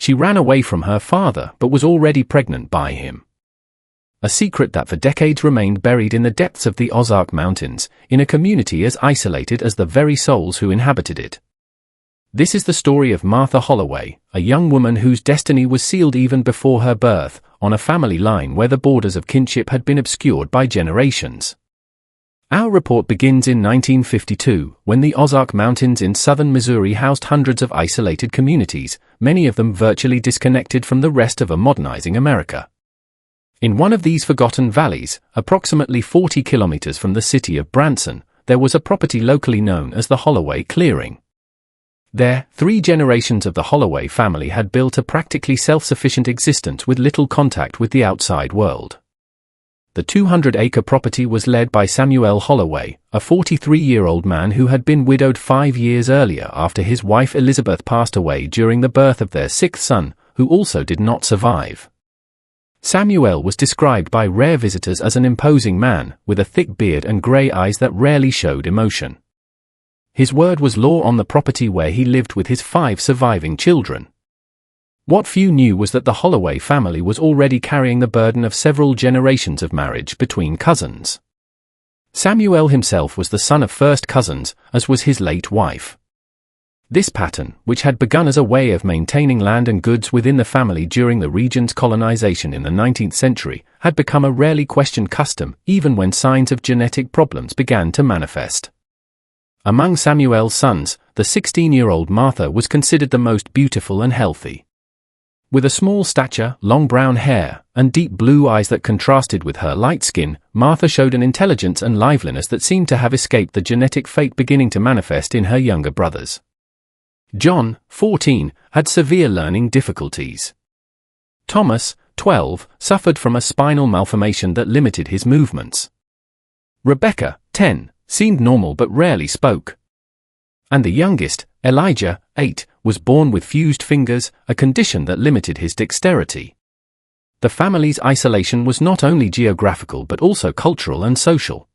She ran away from her father but was already pregnant by him. A secret that for decades remained buried in the depths of the Ozark Mountains, in a community as isolated as the very souls who inhabited it. This is the story of Martha Holloway, a young woman whose destiny was sealed even before her birth, on a family line where the borders of kinship had been obscured by generations. Our report begins in 1952, when the Ozark Mountains in southern Missouri housed hundreds of isolated communities, many of them virtually disconnected from the rest of a modernizing America. In one of these forgotten valleys, approximately 40 kilometers from the city of Branson, there was a property locally known as the Holloway Clearing. There, 3 generations of the Holloway family had built a practically self-sufficient existence with little contact with the outside world. The 200-acre property was led by Samuel Holloway, a 43-year-old man who had been widowed 5 years earlier after his wife Elizabeth passed away during the birth of their 6th son, who also did not survive. Samuel was described by rare visitors as an imposing man, with a thick beard and grey eyes that rarely showed emotion. His word was law on the property where he lived with his 5 surviving children. What few knew was that the Holloway family was already carrying the burden of several generations of marriage between cousins. Samuel himself was the son of first cousins, as was his late wife. This pattern, which had begun as a way of maintaining land and goods within the family during the region's colonization in the 19th century, had become a rarely questioned custom even when signs of genetic problems began to manifest. Among Samuel's sons, the 16-year-old Martha was considered the most beautiful and healthy. With a small stature, long brown hair, and deep blue eyes that contrasted with her light skin, Martha showed an intelligence and liveliness that seemed to have escaped the genetic fate beginning to manifest in her younger brothers. John, 14, had severe learning difficulties. Thomas, 12, suffered from a spinal malformation that limited his movements. Rebecca, 10, seemed normal but rarely spoke. And the youngest, Elijah, 8, was born with fused fingers, a condition that limited his dexterity. The family's isolation was not only geographical but also cultural and social.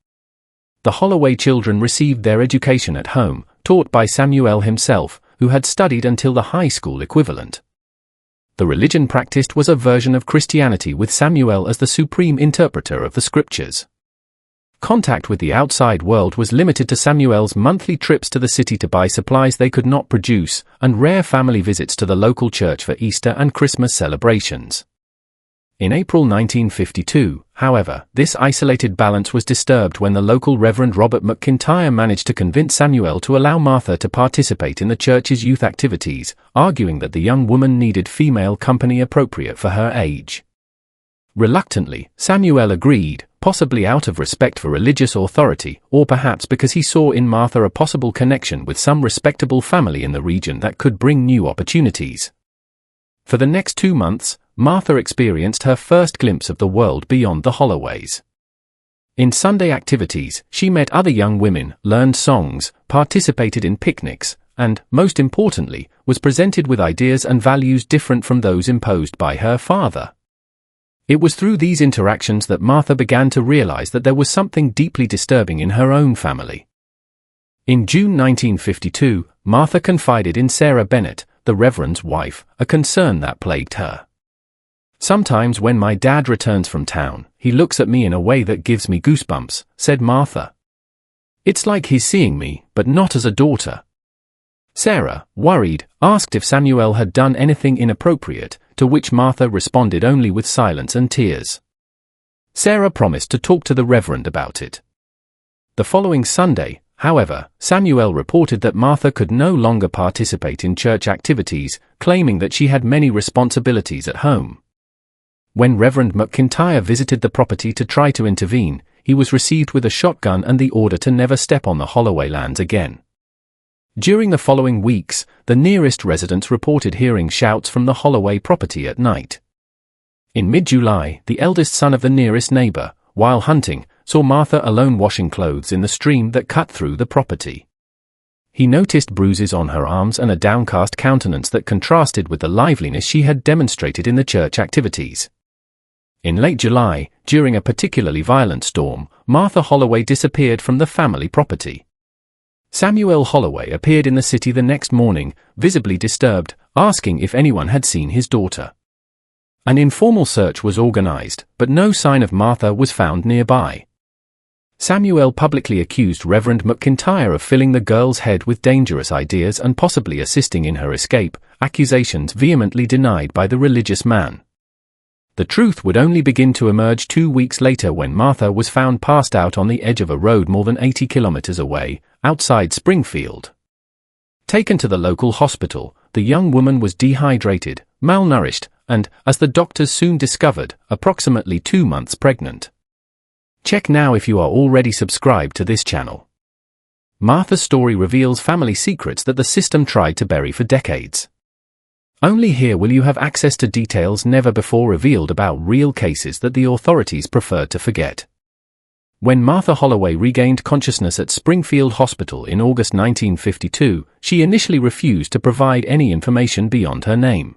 The Holloway children received their education at home, taught by Samuel himself, who had studied until the high school equivalent. The religion practiced was a version of Christianity with Samuel as the supreme interpreter of the scriptures. Contact with the outside world was limited to Samuel's monthly trips to the city to buy supplies they could not produce, and rare family visits to the local church for Easter and Christmas celebrations. In April 1952, however, this isolated balance was disturbed when the local Reverend Robert McIntyre managed to convince Samuel to allow Martha to participate in the church's youth activities, arguing that the young woman needed female company appropriate for her age. Reluctantly, Samuel agreed, possibly out of respect for religious authority, or perhaps because he saw in Martha a possible connection with some respectable family in the region that could bring new opportunities. For the next 2 months, Martha experienced her first glimpse of the world beyond the Holloways. In Sunday activities, she met other young women, learned songs, participated in picnics, and, most importantly, was presented with ideas and values different from those imposed by her father. It was through these interactions that Martha began to realize that there was something deeply disturbing in her own family. In June 1952, Martha confided in Sarah Bennett, the Reverend's wife, a concern that plagued her. "Sometimes when my dad returns from town, he looks at me in a way that gives me goosebumps," said Martha. "It's like he's seeing me, but not as a daughter." Sarah, worried, asked if Samuel had done anything inappropriate, to which Martha responded only with silence and tears. Sarah promised to talk to the Reverend about it. The following Sunday, however, Samuel reported that Martha could no longer participate in church activities, claiming that she had many responsibilities at home. When Reverend McIntyre visited the property to try to intervene, he was received with a shotgun and the order to never step on the Holloway lands again. During the following weeks, the nearest residents reported hearing shouts from the Holloway property at night. In mid-July, the eldest son of the nearest neighbor, while hunting, saw Martha alone washing clothes in the stream that cut through the property. He noticed bruises on her arms and a downcast countenance that contrasted with the liveliness she had demonstrated in the church activities. In late July, during a particularly violent storm, Martha Holloway disappeared from the family property. Samuel Holloway appeared in the city the next morning, visibly disturbed, asking if anyone had seen his daughter. An informal search was organized, but no sign of Martha was found nearby. Samuel publicly accused Reverend McIntyre of filling the girl's head with dangerous ideas and possibly assisting in her escape, accusations vehemently denied by the religious man. The truth would only begin to emerge 2 weeks later when Martha was found passed out on the edge of a road more than 80 kilometers away, outside Springfield. Taken to the local hospital, the young woman was dehydrated, malnourished, and, as the doctors soon discovered, approximately 2 months pregnant. Check now if you are already subscribed to this channel. Martha's story reveals family secrets that the system tried to bury for decades. Only here will you have access to details never before revealed about real cases that the authorities preferred to forget. When Martha Holloway regained consciousness at Springfield Hospital in August 1952, she initially refused to provide any information beyond her name.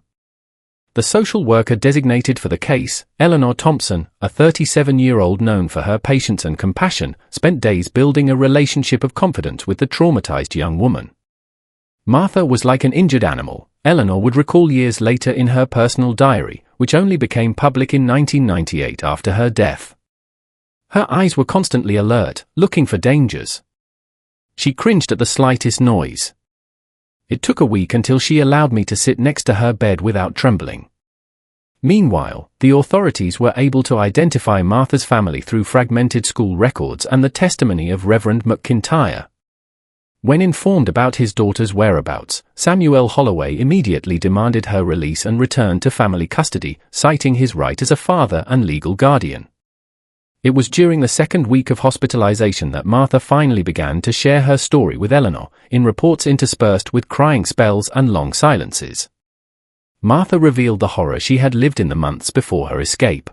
The social worker designated for the case, Eleanor Thompson, a 37-year-old known for her patience and compassion, spent days building a relationship of confidence with the traumatized young woman. Martha was like an injured animal, Eleanor would recall years later in her personal diary, which only became public in 1998 after her death. Her eyes were constantly alert, looking for dangers. She cringed at the slightest noise. It took a week until she allowed me to sit next to her bed without trembling. Meanwhile, the authorities were able to identify Martha's family through fragmented school records and the testimony of Reverend McIntyre. When informed about his daughter's whereabouts, Samuel Holloway immediately demanded her release and return to family custody, citing his right as a father and legal guardian. It was during the second week of hospitalization that Martha finally began to share her story with Eleanor, in reports interspersed with crying spells and long silences. Martha revealed the horror she had lived in the months before her escape.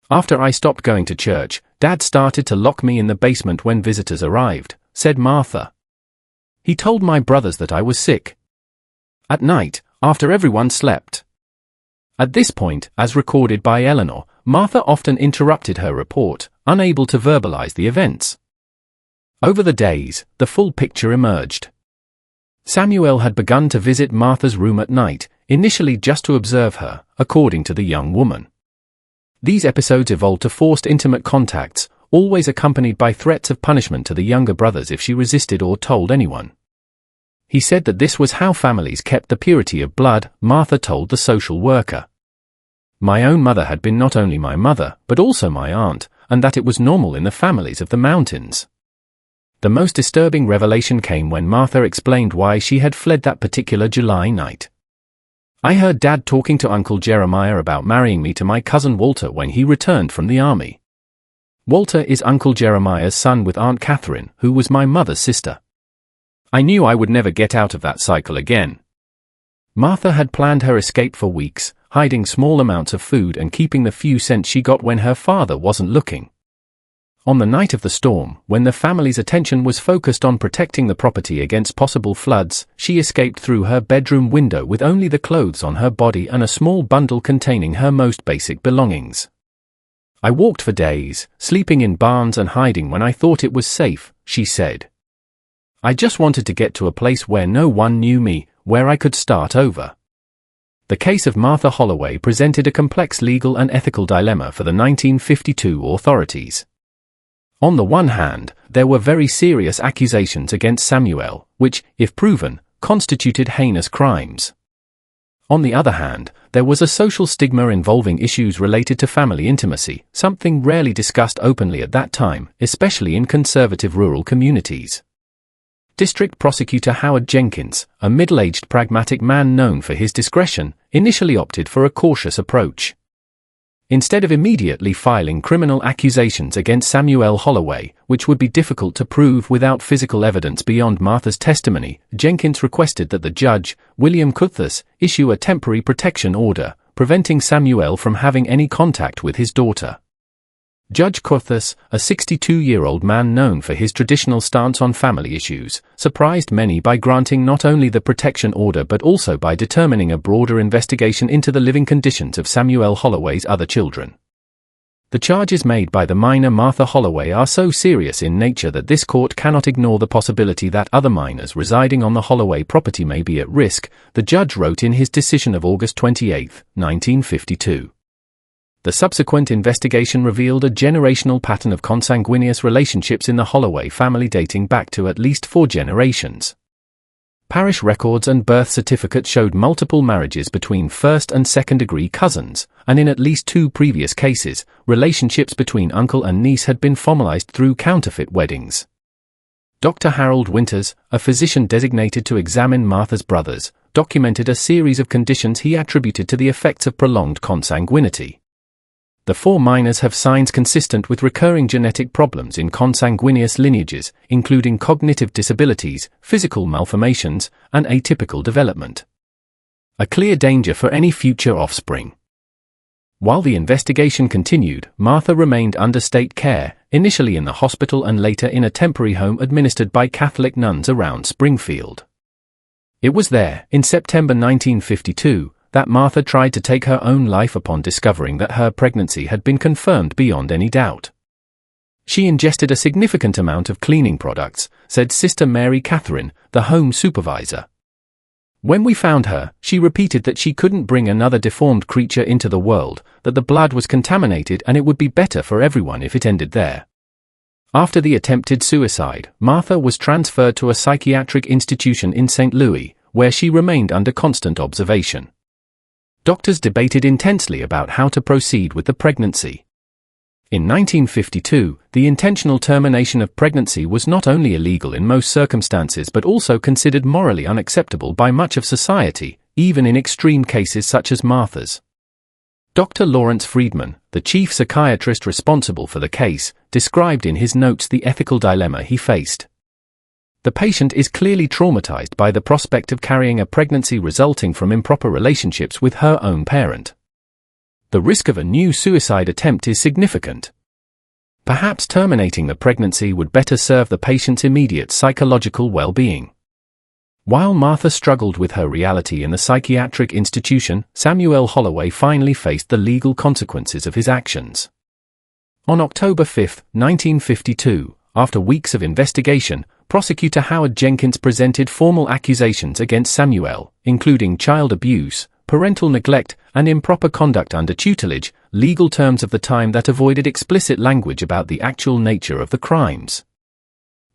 "After I stopped going to church, Dad started to lock me in the basement when visitors arrived," said Martha. "He told my brothers that I was sick. At night, after everyone slept." At this point, as recorded by Eleanor, Martha often interrupted her report, unable to verbalize the events. Over the days, the full picture emerged. Samuel had begun to visit Martha's room at night, initially just to observe her, according to the young woman. These episodes evolved to forced intimate contacts, always accompanied by threats of punishment to the younger brothers if she resisted or told anyone. He said that this was how families kept the purity of blood, Martha told the social worker. "My own mother had been not only my mother, but also my aunt, and that it was normal in the families of the mountains." The most disturbing revelation came when Martha explained why she had fled that particular July night. "I heard Dad talking to Uncle Jeremiah about marrying me to my cousin Walter when he returned from the army. Walter is Uncle Jeremiah's son with Aunt Catherine, who was my mother's sister. I knew I would never get out of that cycle again." Martha had planned her escape for weeks, hiding small amounts of food and keeping the few cents she got when her father wasn't looking. On the night of the storm, when the family's attention was focused on protecting the property against possible floods, she escaped through her bedroom window with only the clothes on her body and a small bundle containing her most basic belongings. "I walked for days, sleeping in barns and hiding when I thought it was safe," she said. "I just wanted to get to a place where no one knew me, where I could start over." The case of Martha Holloway presented a complex legal and ethical dilemma for the 1952 authorities. On the one hand, there were very serious accusations against Samuel, which, if proven, constituted heinous crimes. On the other hand, there was a social stigma involving issues related to family intimacy, something rarely discussed openly at that time, especially in conservative rural communities. District Prosecutor Howard Jenkins, a middle-aged pragmatic man known for his discretion, initially opted for a cautious approach. Instead of immediately filing criminal accusations against Samuel Holloway, which would be difficult to prove without physical evidence beyond Martha's testimony, Jenkins requested that the judge, William Cuthus, issue a temporary protection order, preventing Samuel from having any contact with his daughter. Judge Cuthus, a 62-year-old man known for his traditional stance on family issues, surprised many by granting not only the protection order but also by determining a broader investigation into the living conditions of Samuel Holloway's other children. The charges made by the minor Martha Holloway are so serious in nature that this court cannot ignore the possibility that other minors residing on the Holloway property may be at risk, the judge wrote in his decision of August 28, 1952. The subsequent investigation revealed a generational pattern of consanguineous relationships in the Holloway family dating back to at least 4 generations. Parish records and birth certificates showed multiple marriages between first- and second-degree cousins, and in at least 2 previous cases, relationships between uncle and niece had been formalized through counterfeit weddings. Dr. Harold Winters, a physician designated to examine Martha's brothers, documented a series of conditions he attributed to the effects of prolonged consanguinity. The 4 minors have signs consistent with recurring genetic problems in consanguineous lineages, including cognitive disabilities, physical malformations, and atypical development. A clear danger for any future offspring. While the investigation continued, Martha remained under state care, initially in the hospital and later in a temporary home administered by Catholic nuns around Springfield. It was there, in September 1952, that Martha tried to take her own life upon discovering that her pregnancy had been confirmed beyond any doubt. She ingested a significant amount of cleaning products, said Sister Mary Catherine, the home supervisor. When we found her, she repeated that she couldn't bring another deformed creature into the world, that the blood was contaminated and it would be better for everyone if it ended there. After the attempted suicide, Martha was transferred to a psychiatric institution in St. Louis, where she remained under constant observation. Doctors debated intensely about how to proceed with the pregnancy. In 1952, the intentional termination of pregnancy was not only illegal in most circumstances but also considered morally unacceptable by much of society, even in extreme cases such as Martha's. Dr. Lawrence Friedman, the chief psychiatrist responsible for the case, described in his notes the ethical dilemma he faced. The patient is clearly traumatized by the prospect of carrying a pregnancy resulting from improper relationships with her own parent. The risk of a new suicide attempt is significant. Perhaps terminating the pregnancy would better serve the patient's immediate psychological well-being. While Martha struggled with her reality in the psychiatric institution, Samuel Holloway finally faced the legal consequences of his actions. On October 5, 1952, after weeks of investigation, Prosecutor Howard Jenkins presented formal accusations against Samuel, including child abuse, parental neglect, and improper conduct under tutelage, legal terms of the time that avoided explicit language about the actual nature of the crimes.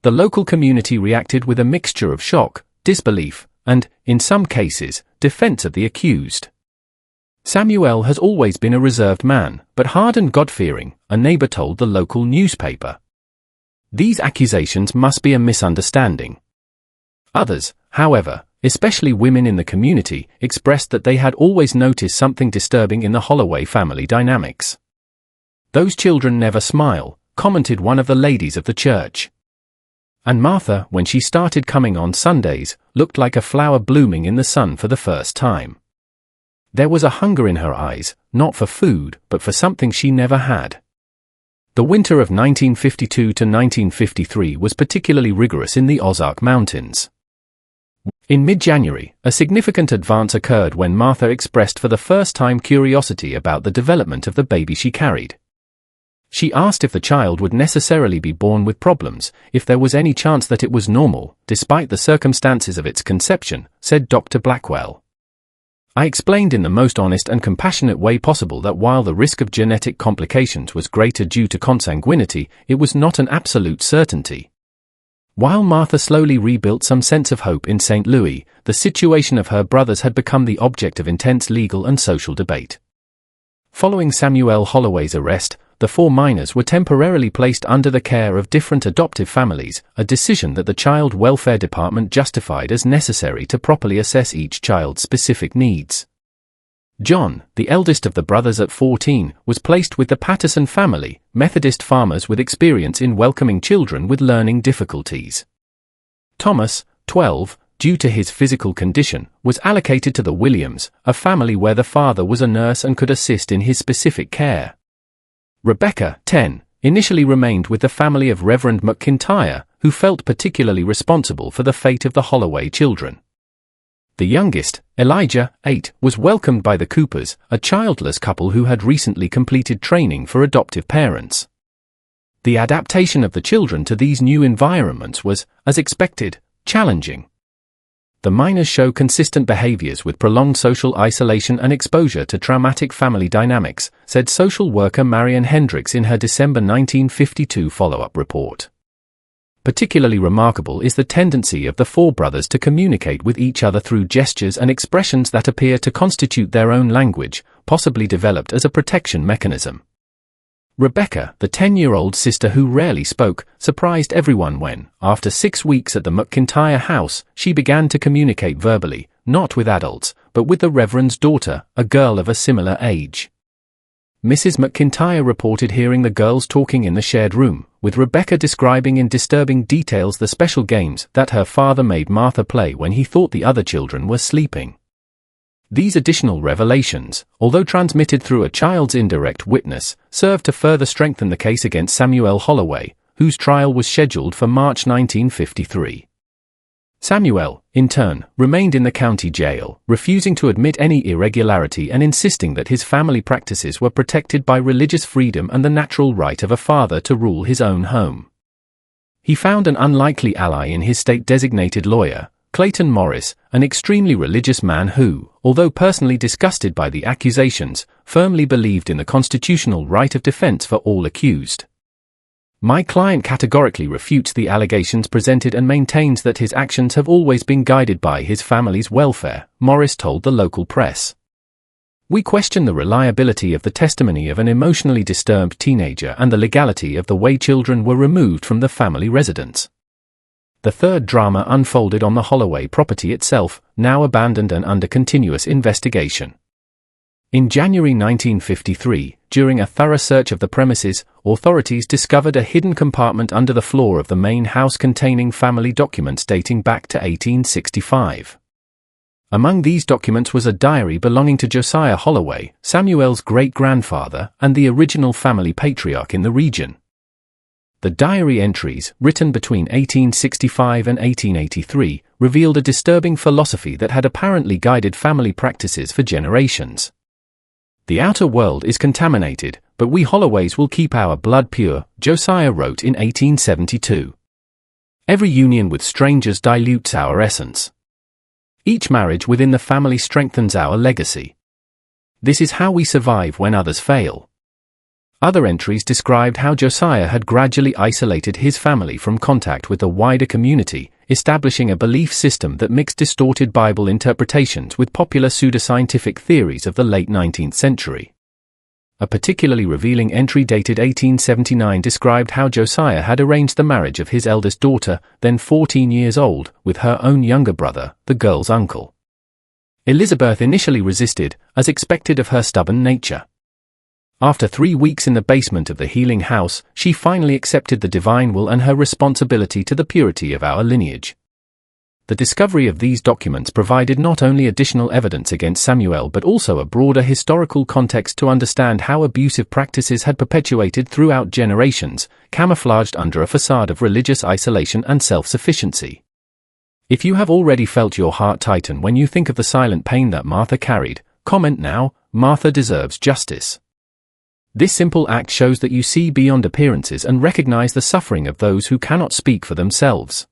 The local community reacted with a mixture of shock, disbelief, and, in some cases, defense of the accused. Samuel has always been a reserved man, but hard and God-fearing, a neighbor told the local newspaper. These accusations must be a misunderstanding. Others, however, especially women in the community, expressed that they had always noticed something disturbing in the Holloway family dynamics. "Those children never smile," commented one of the ladies of the church. And Martha, when she started coming on Sundays, looked like a flower blooming in the sun for the first time. There was a hunger in her eyes, not for food, but for something she never had. The winter of 1952 to 1953 was particularly rigorous in the Ozark Mountains. In mid-January, a significant advance occurred when Martha expressed for the first time curiosity about the development of the baby she carried. She asked if the child would necessarily be born with problems, if there was any chance that it was normal, despite the circumstances of its conception, said Dr. Blackwell. I explained in the most honest and compassionate way possible that while the risk of genetic complications was greater due to consanguinity, it was not an absolute certainty. While Martha slowly rebuilt some sense of hope in St. Louis, the situation of her brothers had become the object of intense legal and social debate. Following Samuel Holloway's arrest, the 4 minors were temporarily placed under the care of different adoptive families, a decision that the Child Welfare Department justified as necessary to properly assess each child's specific needs. John, the eldest of the brothers at 14, was placed with the Patterson family, Methodist farmers with experience in welcoming children with learning difficulties. Thomas, 12, due to his physical condition, was allocated to the Williams, a family where the father was a nurse and could assist in his specific care. Rebecca, 10, initially remained with the family of Reverend McIntyre, who felt particularly responsible for the fate of the Holloway children. The youngest, Elijah, 8, was welcomed by the Coopers, a childless couple who had recently completed training for adoptive parents. The adaptation of the children to these new environments was, as expected, challenging. The minors show consistent behaviors with prolonged social isolation and exposure to traumatic family dynamics, said social worker Marian Hendricks in her December 1952 follow-up report. Particularly remarkable is the tendency of the four brothers to communicate with each other through gestures and expressions that appear to constitute their own language, possibly developed as a protection mechanism. Rebecca, the 10-year-old sister who rarely spoke, surprised everyone when, after 6 weeks at the McIntyre house, she began to communicate verbally, not with adults, but with the Reverend's daughter, a girl of a similar age. Mrs. McIntyre reported hearing the girls talking in the shared room, with Rebecca describing in disturbing details the special games that her father made Martha play when he thought the other children were sleeping. These additional revelations, although transmitted through a child's indirect witness, served to further strengthen the case against Samuel Holloway, whose trial was scheduled for March 1953. Samuel, in turn, remained in the county jail, refusing to admit any irregularity and insisting that his family practices were protected by religious freedom and the natural right of a father to rule his own home. He found an unlikely ally in his state-designated lawyer, Clayton Morris, an extremely religious man who, although personally disgusted by the accusations, firmly believed in the constitutional right of defense for all accused. My client categorically refutes the allegations presented and maintains that his actions have always been guided by his family's welfare, Morris told the local press. We question the reliability of the testimony of an emotionally disturbed teenager and the legality of the way children were removed from the family residence. The third drama unfolded on the Holloway property itself, now abandoned and under continuous investigation. In January 1953, during a thorough search of the premises, authorities discovered a hidden compartment under the floor of the main house containing family documents dating back to 1865. Among these documents was a diary belonging to Josiah Holloway, Samuel's great-grandfather and the original family patriarch in the region. The diary entries, written between 1865 and 1883, revealed a disturbing philosophy that had apparently guided family practices for generations. The outer world is contaminated, but we Holloways will keep our blood pure, Josiah wrote in 1872. Every union with strangers dilutes our essence. Each marriage within the family strengthens our legacy. This is how we survive when others fail. Other entries described how Josiah had gradually isolated his family from contact with the wider community, establishing a belief system that mixed distorted Bible interpretations with popular pseudoscientific theories of the late 19th century. A particularly revealing entry dated 1879 described how Josiah had arranged the marriage of his eldest daughter, then 14 years old, with her own younger brother, the girl's uncle. Elizabeth initially resisted, as expected of her stubborn nature. After 3 weeks in the basement of the healing house, she finally accepted the divine will and her responsibility to the purity of our lineage. The discovery of these documents provided not only additional evidence against Samuel but also a broader historical context to understand how abusive practices had perpetuated throughout generations, camouflaged under a facade of religious isolation and self-sufficiency. If you have already felt your heart tighten when you think of the silent pain that Martha carried, comment now, Martha deserves justice. This simple act shows that you see beyond appearances and recognize the suffering of those who cannot speak for themselves.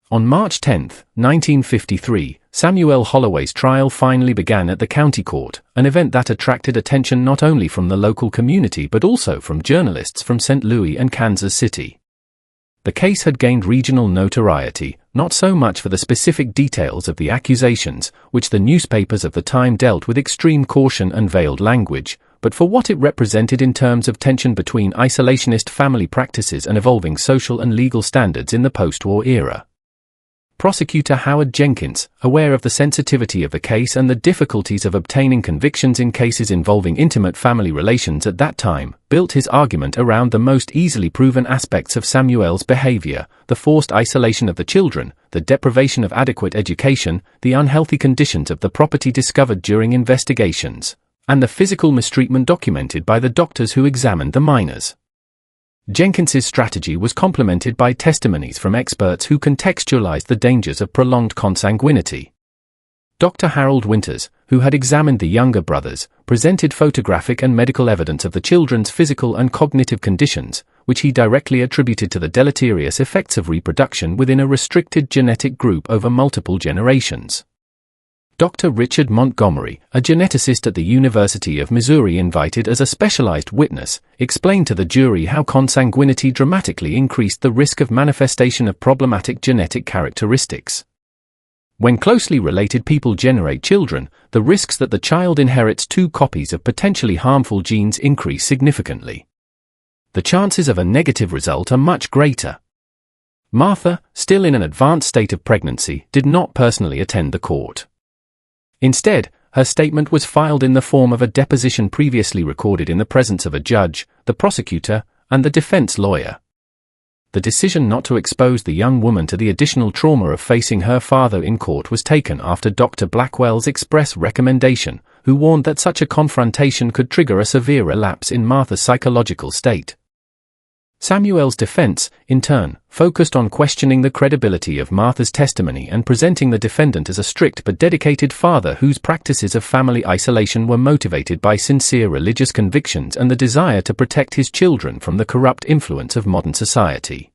On March 10, 1953, Samuel Holloway's trial finally began at the county court, an event that attracted attention not only from the local community but also from journalists from St. Louis and Kansas City. The case had gained regional notoriety, not so much for the specific details of the accusations, which the newspapers of the time dealt with extreme caution and veiled language, but for what it represented in terms of tension between isolationist family practices and evolving social and legal standards in the post-war era. Prosecutor Howard Jenkins, aware of the sensitivity of the case and the difficulties of obtaining convictions in cases involving intimate family relations at that time, built his argument around the most easily proven aspects of Samuel's behavior: the forced isolation of the children, the deprivation of adequate education, the unhealthy conditions of the property discovered during investigations, and the physical mistreatment documented by the doctors who examined the minors. Jenkins's strategy was complemented by testimonies from experts who contextualized the dangers of prolonged consanguinity. Dr. Harold Winters, who had examined the younger brothers, presented photographic and medical evidence of the children's physical and cognitive conditions, which he directly attributed to the deleterious effects of reproduction within a restricted genetic group over multiple generations. Dr. Richard Montgomery, a geneticist at the University of Missouri invited as a specialized witness, explained to the jury how consanguinity dramatically increased the risk of manifestation of problematic genetic characteristics. When closely related people generate children, the risks that the child inherits 2 copies of potentially harmful genes increase significantly. The chances of a negative result are much greater. Martha, still in an advanced state of pregnancy, did not personally attend the court. Instead, her statement was filed in the form of a deposition previously recorded in the presence of a judge, the prosecutor, and the defense lawyer. The decision not to expose the young woman to the additional trauma of facing her father in court was taken after Dr. Blackwell's express recommendation, who warned that such a confrontation could trigger a severe relapse in Martha's psychological state. Samuel's defense, in turn, focused on questioning the credibility of Martha's testimony and presenting the defendant as a strict but dedicated father whose practices of family isolation were motivated by sincere religious convictions and the desire to protect his children from the corrupt influence of modern society.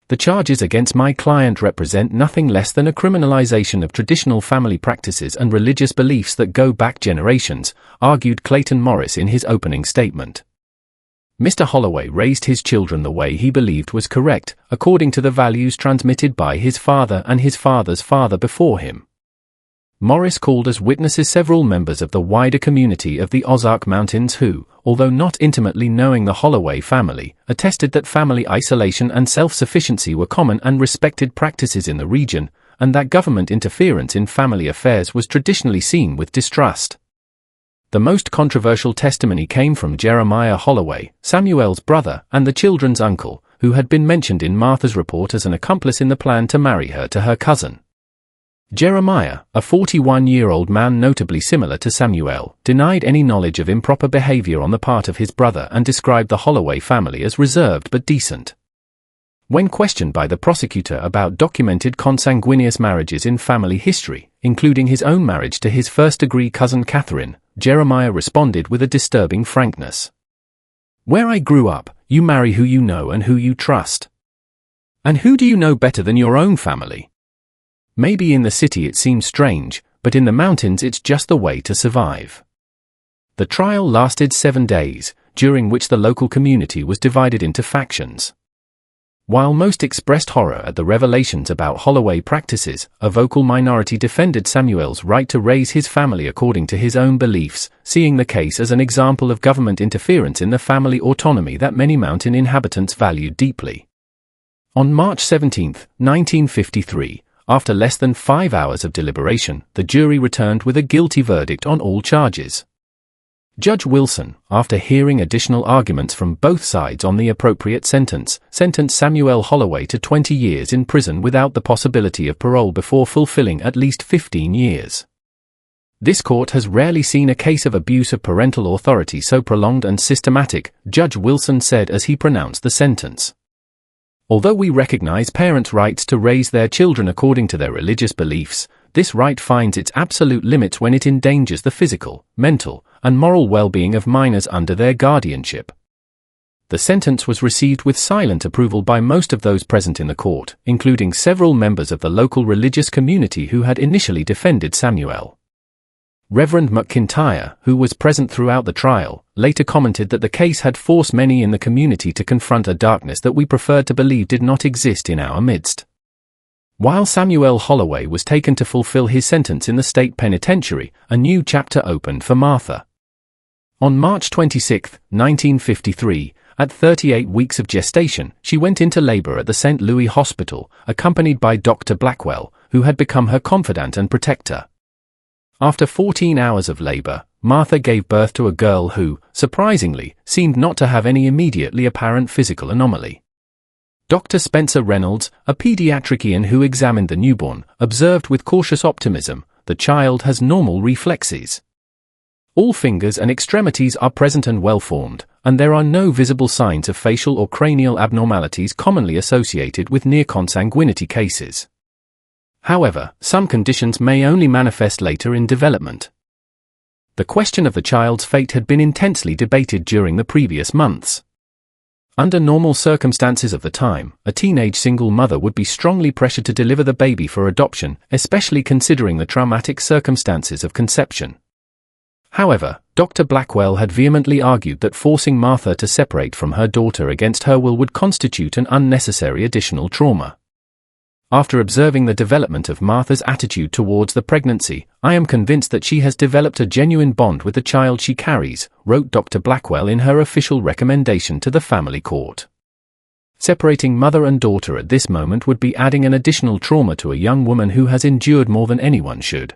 The charges against my client represent nothing less than a criminalization of traditional family practices and religious beliefs that go back generations, argued Clayton Morris in his opening statement. Mr. Holloway raised his children the way he believed was correct, according to the values transmitted by his father and his father's father before him. Morris called as witnesses several members of the wider community of the Ozark Mountains who, although not intimately knowing the Holloway family, attested that family isolation and self-sufficiency were common and respected practices in the region, and that government interference in family affairs was traditionally seen with distrust. The most controversial testimony came from Jeremiah Holloway, Samuel's brother and the children's uncle, who had been mentioned in Martha's report as an accomplice in the plan to marry her to her cousin. Jeremiah, a 41-year-old man notably similar to Samuel, denied any knowledge of improper behavior on the part of his brother and described the Holloway family as reserved but decent. When questioned by the prosecutor about documented consanguineous marriages in family history, including his own marriage to his first-degree cousin Catherine, Jeremiah responded with a disturbing frankness. "Where I grew up, you marry who you know and who you trust. And who do you know better than your own family? Maybe in the city it seems strange, but in the mountains it's just the way to survive." The trial lasted 7 days, during which the local community was divided into factions. While most expressed horror at the revelations about Holloway practices, a vocal minority defended Samuel's right to raise his family according to his own beliefs, seeing the case as an example of government interference in the family autonomy that many mountain inhabitants valued deeply. On March 17, 1953, after less than 5 hours of deliberation, the jury returned with a guilty verdict on all charges. Judge Wilson, after hearing additional arguments from both sides on the appropriate sentence, sentenced Samuel Holloway to 20 years in prison without the possibility of parole before fulfilling at least 15 years. This court has rarely seen a case of abuse of parental authority so prolonged and systematic, Judge Wilson said as he pronounced the sentence. Although we recognize parents' rights to raise their children according to their religious beliefs, this right finds its absolute limits when it endangers the physical, mental, and moral well-being of minors under their guardianship. The sentence was received with silent approval by most of those present in the court, including several members of the local religious community who had initially defended Samuel. Reverend McIntyre, who was present throughout the trial, later commented that the case had forced many in the community to confront a darkness that we preferred to believe did not exist in our midst. While Samuel Holloway was taken to fulfill his sentence in the state penitentiary, a new chapter opened for Martha. On March 26, 1953, at 38 weeks of gestation, she went into labor at the St. Louis Hospital, accompanied by Dr. Blackwell, who had become her confidant and protector. After 14 hours of labor, Martha gave birth to a girl who, surprisingly, seemed not to have any immediately apparent physical anomaly. Dr. Spencer Reynolds, a pediatrician who examined the newborn, observed with cautious optimism, "The child has normal reflexes. All fingers and extremities are present and well-formed, and there are no visible signs of facial or cranial abnormalities commonly associated with near consanguinity cases." However, some conditions may only manifest later in development. The question of the child's fate had been intensely debated during the previous months. Under normal circumstances of the time, a teenage single mother would be strongly pressured to deliver the baby for adoption, especially considering the traumatic circumstances of conception. However, Dr. Blackwell had vehemently argued that forcing Martha to separate from her daughter against her will would constitute an unnecessary additional trauma. After observing the development of Martha's attitude towards the pregnancy, I am convinced that she has developed a genuine bond with the child she carries, wrote Dr. Blackwell in her official recommendation to the family court. Separating mother and daughter at this moment would be adding an additional trauma to a young woman who has endured more than anyone should.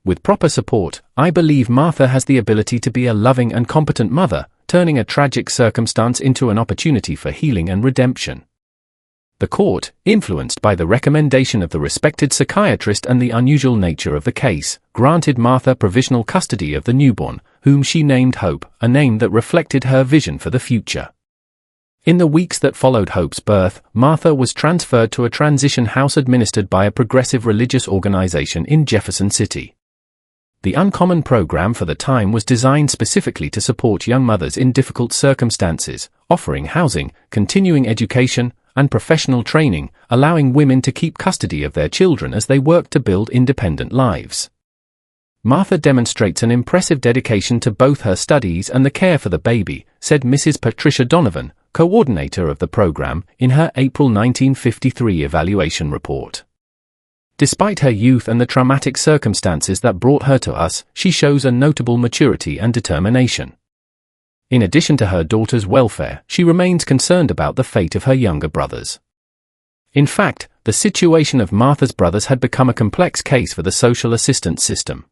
With proper support, I believe Martha has the ability to be a loving and competent mother, turning a tragic circumstance into an opportunity for healing and redemption. The court, influenced by the recommendation of the respected psychiatrist and the unusual nature of the case, granted Martha provisional custody of the newborn, whom she named Hope, a name that reflected her vision for the future. In the weeks that followed Hope's birth, Martha was transferred to a transition house administered by a progressive religious organization in Jefferson City. The Uncommon program for the time was designed specifically to support young mothers in difficult circumstances, offering housing, continuing education, and professional training, allowing women to keep custody of their children as they work to build independent lives. Martha demonstrates an impressive dedication to both her studies and the care for the baby, said Mrs. Patricia Donovan, coordinator of the program, in her April 1953 evaluation report. Despite her youth and the traumatic circumstances that brought her to us, she shows a notable maturity and determination. In addition to her daughter's welfare, she remains concerned about the fate of her younger brothers. In fact, the situation of Martha's brothers had become a complex case for the social assistance system.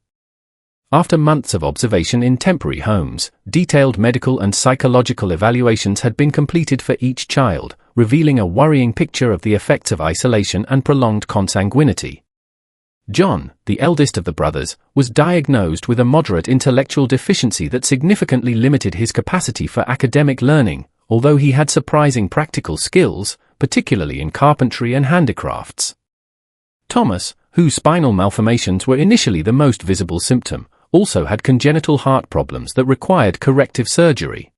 After months of observation in temporary homes, detailed medical and psychological evaluations had been completed for each child, revealing a worrying picture of the effects of isolation and prolonged consanguinity. John, the eldest of the brothers, was diagnosed with a moderate intellectual deficiency that significantly limited his capacity for academic learning, although he had surprising practical skills, particularly in carpentry and handicrafts. Thomas, whose spinal malformations were initially the most visible symptom, also had congenital heart problems that required corrective surgery.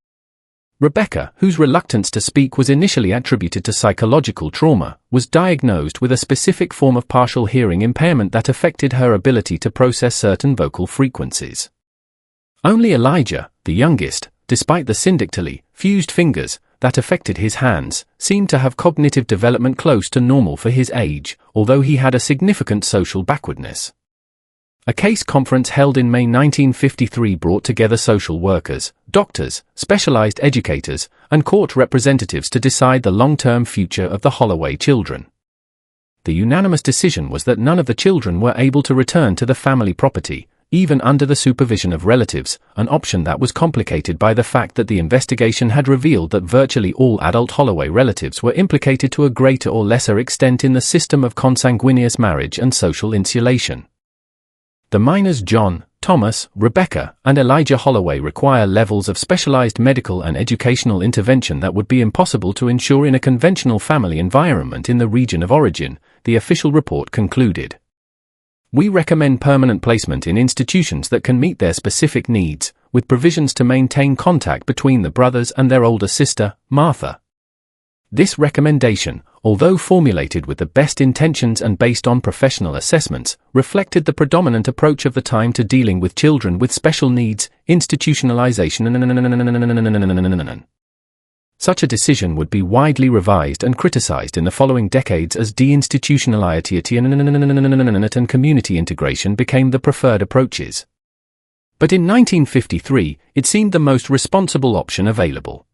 Rebecca, whose reluctance to speak was initially attributed to psychological trauma, was diagnosed with a specific form of partial hearing impairment that affected her ability to process certain vocal frequencies. Only Elijah, the youngest, despite the syndactyly fused fingers that affected his hands, seemed to have cognitive development close to normal for his age, although he had a significant social backwardness. A case conference held in May 1953 brought together social workers, doctors, specialized educators, and court representatives to decide the long-term future of the Holloway children. The unanimous decision was that none of the children were able to return to the family property, even under the supervision of relatives, an option that was complicated by the fact that the investigation had revealed that virtually all adult Holloway relatives were implicated to a greater or lesser extent in the system of consanguineous marriage and social insulation. The minors John, Thomas, Rebecca, and Elijah Holloway require levels of specialized medical and educational intervention that would be impossible to ensure in a conventional family environment in the region of origin, the official report concluded. We recommend permanent placement in institutions that can meet their specific needs, with provisions to maintain contact between the brothers and their older sister, Martha. This recommendation, although formulated with the best intentions and based on professional assessments, reflected the predominant approach of the time to dealing with children with special needs, institutionalization. Such a decision would be widely revised and criticized in the following decades as deinstitutionalization and community integration became the preferred approaches. But in 1953, it seemed the most responsible option available.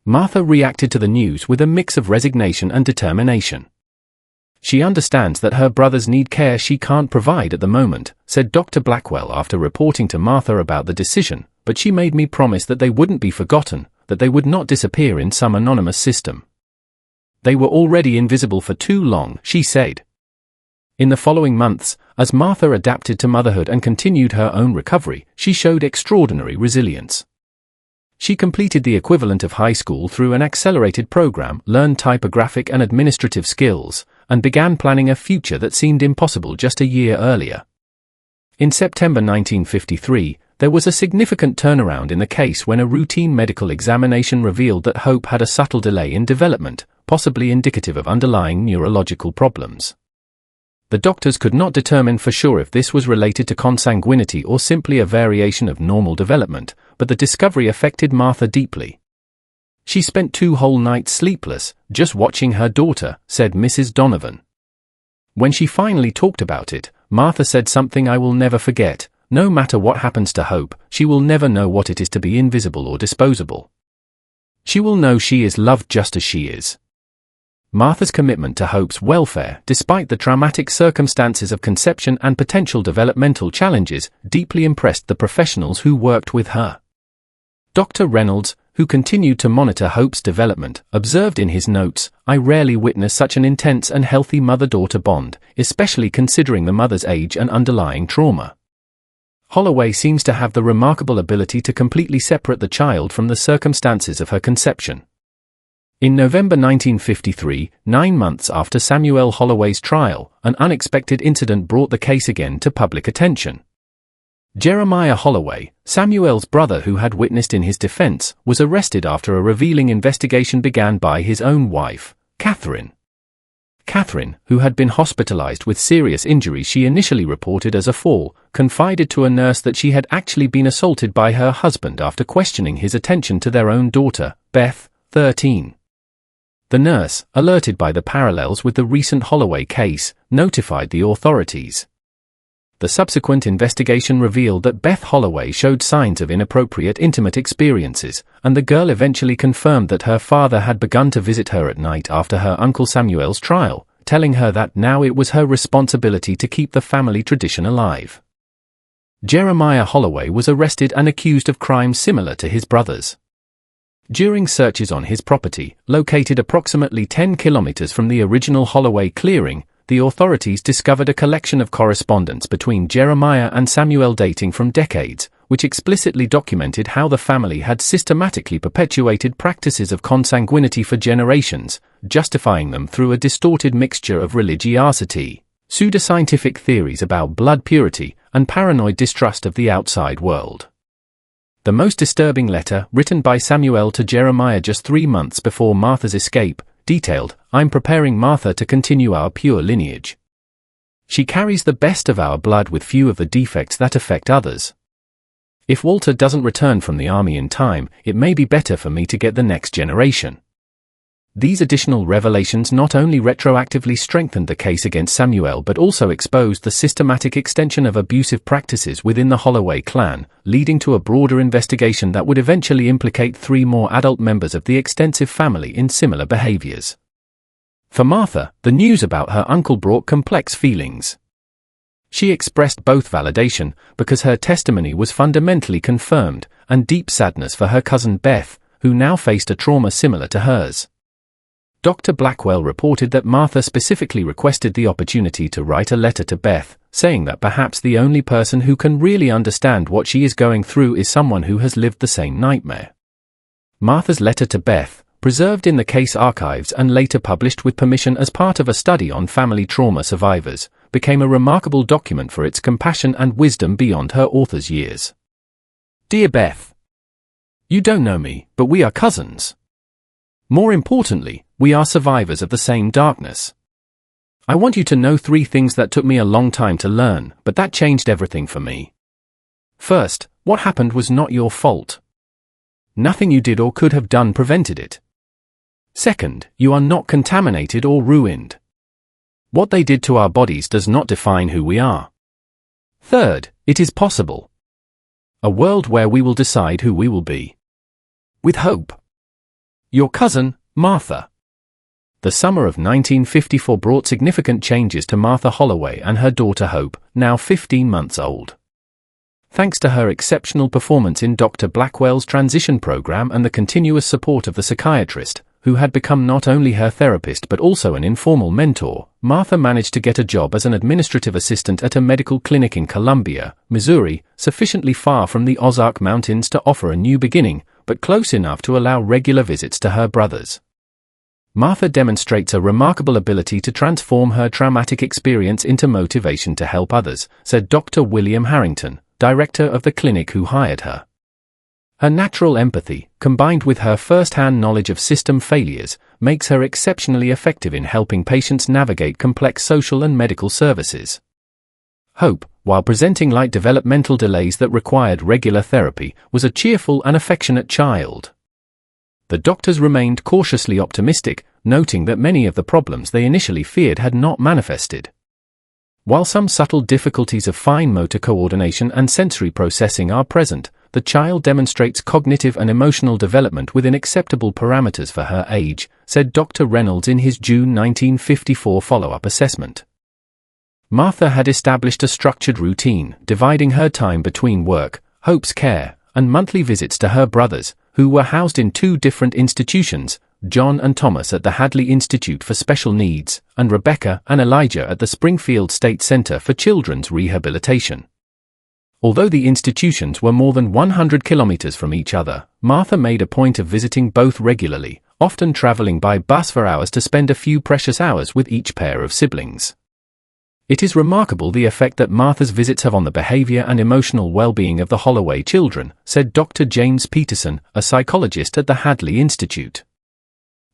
Martha reacted to the news with a mix of resignation and determination. She understands that her brothers need care she can't provide at the moment, said Dr. Blackwell after reporting to Martha about the decision, but she made me promise that they wouldn't be forgotten, that they would not disappear in some anonymous system. They were already invisible for too long, she said. In the following months, as Martha adapted to motherhood and continued her own recovery, she showed extraordinary resilience. She completed the equivalent of high school through an accelerated program, learned typographic and administrative skills, and began planning a future that seemed impossible just a year earlier. In September 1953, there was a significant turnaround in the case when a routine medical examination revealed that Hope had a subtle delay in development, possibly indicative of underlying neurological problems. The doctors could not determine for sure if this was related to consanguinity or simply a variation of normal development, but the discovery affected Martha deeply. She spent 2 whole nights sleepless, just watching her daughter, said Mrs. Donovan. When she finally talked about it, Martha said something I will never forget: no matter what happens to Hope, she will never know what it is to be invisible or disposable. She will know she is loved just as she is. Martha's commitment to Hope's welfare, despite the traumatic circumstances of conception and potential developmental challenges, deeply impressed the professionals who worked with her. Dr. Reynolds, who continued to monitor Hope's development, observed in his notes, "I rarely witness such an intense and healthy mother-daughter bond, especially considering the mother's age and underlying trauma." Holloway seems to have the remarkable ability to completely separate the child from the circumstances of her conception. In November 1953, 9 months after Samuel Holloway's trial, an unexpected incident brought the case again to public attention. Jeremiah Holloway, Samuel's brother who had witnessed in his defense, was arrested after a revealing investigation began by his own wife, Catherine. Catherine, who had been hospitalized with serious injuries she initially reported as a fall, confided to a nurse that she had actually been assaulted by her husband after questioning his attention to their own daughter, Beth, 13. The nurse, alerted by the parallels with the recent Holloway case, notified the authorities. The subsequent investigation revealed that Beth Holloway showed signs of inappropriate intimate experiences, and the girl eventually confirmed that her father had begun to visit her at night after her Uncle Samuel's trial, telling her that now it was her responsibility to keep the family tradition alive. Jeremiah Holloway was arrested and accused of crimes similar to his brother's. During searches on his property, located approximately 10 kilometers from the original Holloway clearing, the authorities discovered a collection of correspondence between Jeremiah and Samuel dating from decades, which explicitly documented how the family had systematically perpetuated practices of consanguinity for generations, justifying them through a distorted mixture of religiosity, pseudoscientific theories about blood purity, and paranoid distrust of the outside world. The most disturbing letter, written by Samuel to Jeremiah just 3 months before Martha's escape, detailed, "I'm preparing Martha to continue our pure lineage. She carries the best of our blood with few of the defects that affect others. If Walter doesn't return from the army in time, it may be better for me to get the next generation." These additional revelations not only retroactively strengthened the case against Samuel but also exposed the systematic extension of abusive practices within the Holloway clan, leading to a broader investigation that would eventually implicate 3 more adult members of the extensive family in similar behaviors. For Martha, the news about her uncle brought complex feelings. She expressed both validation, because her testimony was fundamentally confirmed, and deep sadness for her cousin Beth, who now faced a trauma similar to hers. Dr. Blackwell reported that Martha specifically requested the opportunity to write a letter to Beth, saying that perhaps the only person who can really understand what she is going through is someone who has lived the same nightmare. Martha's letter to Beth, preserved in the case archives and later published with permission as part of a study on family trauma survivors, became a remarkable document for its compassion and wisdom beyond her author's years. Dear Beth, you don't know me, but we are cousins. More importantly, we are survivors of the same darkness. I want you to know 3 things that took me a long time to learn, but that changed everything for me. First, what happened was not your fault. Nothing you did or could have done prevented it. Second, you are not contaminated or ruined. What they did to our bodies does not define who we are. Third, it is possible. A world where we will decide who we will be. With hope. Your cousin, Martha. The summer of 1954 brought significant changes to Martha Holloway and her daughter Hope, now 15 months old. Thanks to her exceptional performance in Dr. Blackwell's transition program and the continuous support of the psychiatrist, who had become not only her therapist but also an informal mentor, Martha managed to get a job as an administrative assistant at a medical clinic in Columbia, Missouri, sufficiently far from the Ozark Mountains to offer a new beginning, but close enough to allow regular visits to her brothers. Martha demonstrates a remarkable ability to transform her traumatic experience into motivation to help others, said Dr. William Harrington, director of the clinic who hired her. Her natural empathy, combined with her first-hand knowledge of system failures, makes her exceptionally effective in helping patients navigate complex social and medical services. Hope, while presenting light developmental delays that required regular therapy, was a cheerful and affectionate child. The doctors remained cautiously optimistic, noting that many of the problems they initially feared had not manifested. While some subtle difficulties of fine motor coordination and sensory processing are present, the child demonstrates cognitive and emotional development within acceptable parameters for her age, said Dr. Reynolds in his June 1954 follow-up assessment. Martha had established a structured routine, dividing her time between work, Hope's care, and monthly visits to her brothers, who were housed in two different institutions, John and Thomas at the Hadley Institute for Special Needs, and Rebecca and Elijah at the Springfield State Center for Children's Rehabilitation. Although the institutions were more than 100 kilometers from each other, Martha made a point of visiting both regularly, often traveling by bus for hours to spend a few precious hours with each pair of siblings. It is remarkable the effect that Martha's visits have on the behavior and emotional well-being of the Holloway children, said Dr. James Peterson, a psychologist at the Hadley Institute.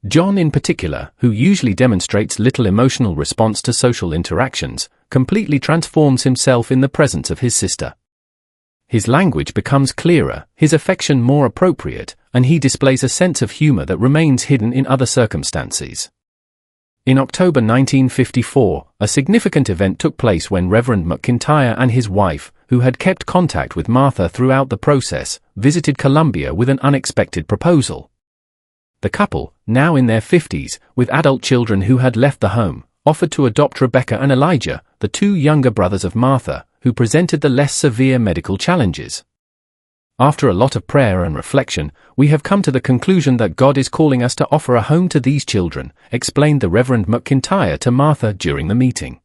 John in particular, who usually demonstrates little emotional response to social interactions, completely transforms himself in the presence of his sister. His language becomes clearer, his affection more appropriate, and he displays a sense of humor that remains hidden in other circumstances. In October 1954, a significant event took place when Reverend McIntyre and his wife, who had kept contact with Martha throughout the process, visited Columbia with an unexpected proposal. The couple, now in their 50s, with adult children who had left the home, offered to adopt Rebecca and Elijah, the two younger brothers of Martha, who presented the less severe medical challenges. After a lot of prayer and reflection, we have come to the conclusion that God is calling us to offer a home to these children, explained the Reverend McIntyre to Martha during the meeting.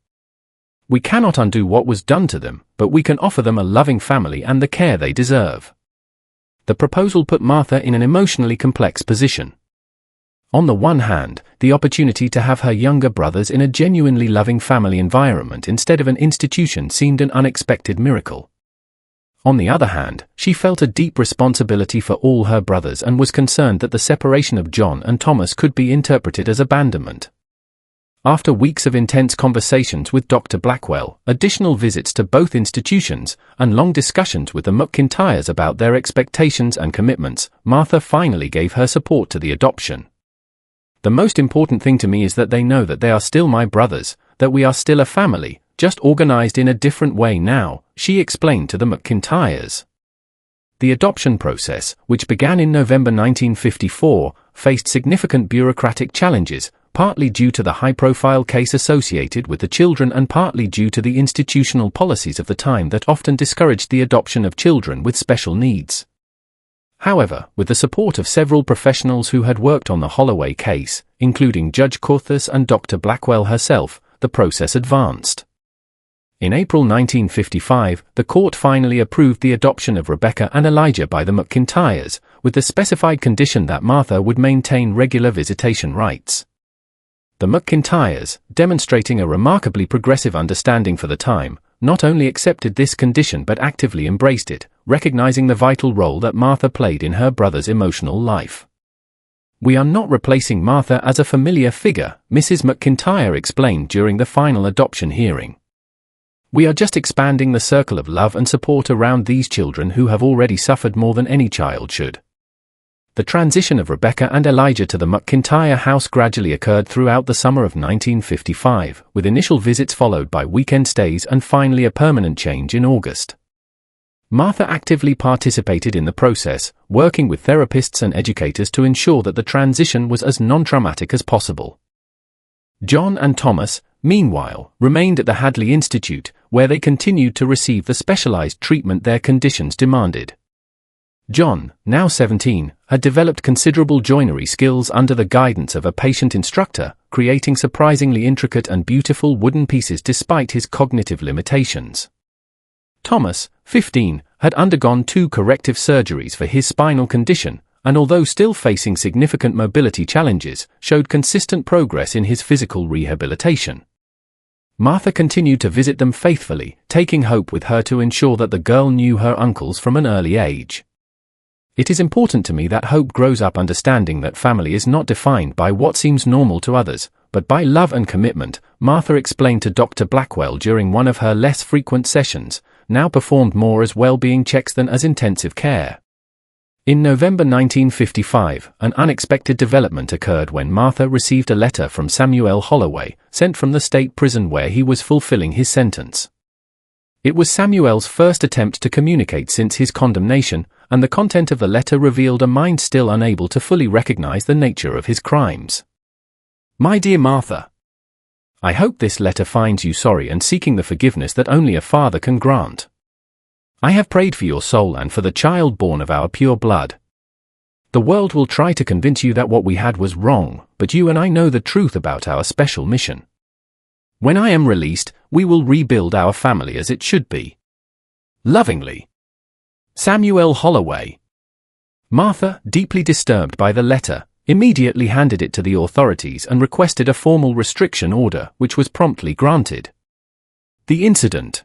We cannot undo what was done to them, but we can offer them a loving family and the care they deserve. The proposal put Martha in an emotionally complex position. On the one hand, the opportunity to have her younger brothers in a genuinely loving family environment instead of an institution seemed an unexpected miracle. On the other hand, she felt a deep responsibility for all her brothers and was concerned that the separation of John and Thomas could be interpreted as abandonment. After weeks of intense conversations with Dr. Blackwell, additional visits to both institutions, and long discussions with the McIntyres about their expectations and commitments, Martha finally gave her support to the adoption. The most important thing to me is that they know that they are still my brothers, that we are still a family, just organized in a different way now, she explained to the McIntyres. The adoption process, which began in November 1954, faced significant bureaucratic challenges, partly due to the high-profile case associated with the children and partly due to the institutional policies of the time that often discouraged the adoption of children with special needs. However, with the support of several professionals who had worked on the Holloway case, including Judge Corthus and Dr. Blackwell herself, the process advanced. In April 1955, the court finally approved the adoption of Rebecca and Elijah by the McIntyres, with the specified condition that Martha would maintain regular visitation rights. The McIntyres, demonstrating a remarkably progressive understanding for the time, not only accepted this condition but actively embraced it, recognizing the vital role that Martha played in her brother's emotional life. "We are not replacing Martha as a familiar figure," Mrs. McIntyre explained during the final adoption hearing. "We are just expanding the circle of love and support around these children who have already suffered more than any child should." The transition of Rebecca and Elijah to the McIntyre house gradually occurred throughout the summer of 1955, with initial visits followed by weekend stays and finally a permanent change in August. Martha actively participated in the process, working with therapists and educators to ensure that the transition was as non-traumatic as possible. John and Thomas, meanwhile, remained at the Hadley Institute, where they continued to receive the specialized treatment their conditions demanded. John, now 17, had developed considerable joinery skills under the guidance of a patient instructor, creating surprisingly intricate and beautiful wooden pieces despite his cognitive limitations. Thomas, 15, had undergone 2 corrective surgeries for his spinal condition, and although still facing significant mobility challenges, showed consistent progress in his physical rehabilitation. Martha continued to visit them faithfully, taking Hope with her to ensure that the girl knew her uncles from an early age. It is important to me that Hope grows up understanding that family is not defined by what seems normal to others, but by love and commitment, Martha explained to Dr. Blackwell during one of her less frequent sessions, now performed more as well-being checks than as intensive care. In November 1955, an unexpected development occurred when Martha received a letter from Samuel Holloway, sent from the state prison where he was fulfilling his sentence. It was Samuel's first attempt to communicate since his condemnation, and the content of the letter revealed a mind still unable to fully recognize the nature of his crimes. My dear Martha, I hope this letter finds you sorry and seeking the forgiveness that only a father can grant. I have prayed for your soul and for the child born of our pure blood. The world will try to convince you that what we had was wrong, but you and I know the truth about our special mission. When I am released, we will rebuild our family as it should be. Lovingly, Samuel Holloway. Martha, deeply disturbed by the letter, immediately handed it to the authorities and requested a formal restriction order, which was promptly granted. The incident